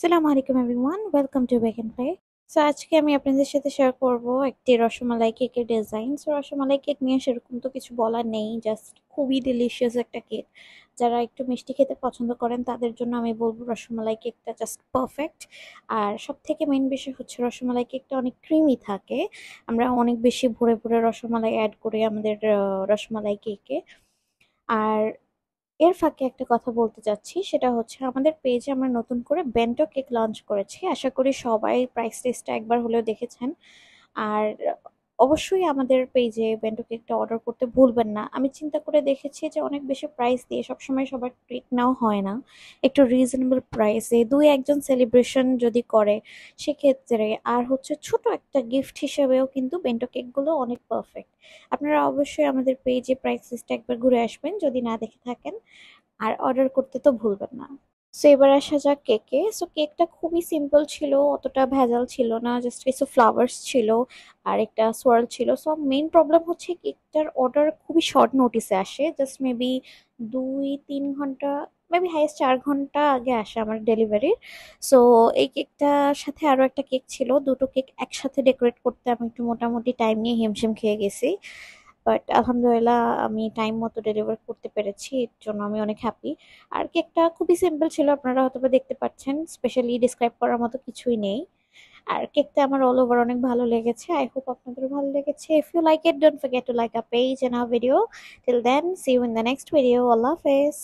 আসসালামু আলাইকুম everyone, welcome to Bake and Play. So আজকে আমি আপনাদের সাথে শেয়ার করব একটি রসমালাই কেকের ডিজাইন। সো রসমালাই কেক নিয়ে সেরকম তো কিছু বলার নেই, জাস্ট খুবই ডিলিশিয়াস একটা কেক। যারা একটু মিষ্টি খেতে পছন্দ করেন তাদের জন্য আমি বলবো রসমালাই কেকটা জাস্ট পারফেক্ট। আর সব থেকে মেইন বিষয় হচ্ছে রসমালাই কেকটা অনেক ক্রিমি থাকে। আমরা অনেক বেশি ভরে ভরে রসমালাই অ্যাড করি আমাদের রসমালাই কেকে। আর এর ফাঁকে একটা কথা বলতে চাচ্ছি, সেটা হচ্ছে আমাদের পেজে আমরা নতুন করে বেন্টো কেক লঞ্চ করেছি। আশা করি সবাই প্রাইস লিস্টটা একবার হলেও দেখেছেন। আর অবশ্যই আমাদের পেজে বেন্টো কেকটা অর্ডার করতে ভুলবেন না। আমি চিন্তা করে দেখেছি যে অনেক বেশি প্রাইস দিয়ে সবসময় সবার কেক নেওয়া হয় না। একটু রিজনেবল প্রাইসে দুই একজন সেলিব্রেশন যদি করে সেক্ষেত্রে, আর হচ্ছে ছোট একটা গিফট হিসেবেও কিন্তু বেন্টো কেকগুলো অনেক পারফেক্ট। আপনারা অবশ্যই আমাদের পেজে প্রাইস লিস্টটা একবার ঘুরে আসবেন যদি না দেখে থাকেন। আর অর্ডার করতে তো ভুলবেন না। সো এবার আসা যাক কেকে। সো কেকটা খুবই সিম্পল ছিল, অতটা ভেজাল ছিল না, জাস্ট কিছু ফ্লাওয়ার্স ছিল আর একটা সোয়ার্ল ছিল। সো মেইন প্রবলেম হচ্ছে কেকটার অর্ডার খুবই শর্ট নোটিসে আসে, জাস্ট মেবি 2-3 ঘন্টা, মেবি হাইয়েস্ট 4 ঘন্টা আগে আসে আমার ডেলিভারির। সো এই কেকটার সাথে আরো একটা কেক ছিল, দুটো কেক একসাথে ডেকোরেট করতে আমি একটু মোটামুটি টাইম নিয়ে হিমশিম খেয়ে গেছি। বাট আলহামদুলিল্লাহ আমি টাইম মতো ডেলিভার করতে পেরেছি, এর জন্য আমি অনেক হ্যাপি। আর কেকটা খুবই সিম্পল ছিল, আপনারা হয়তো বা দেখতে পাচ্ছেন, স্পেশালি ডিসক্রাইব করার মতো কিছুই নেই। আর কেকটা আমার অল ওভার অনেক ভালো লেগেছে। আই হোপ আপনাদেরও ভালো লেগেছে। If you like it, don't forget to like a page and our video. Till then, see you in the next video. আল্লাহ হাফেজ।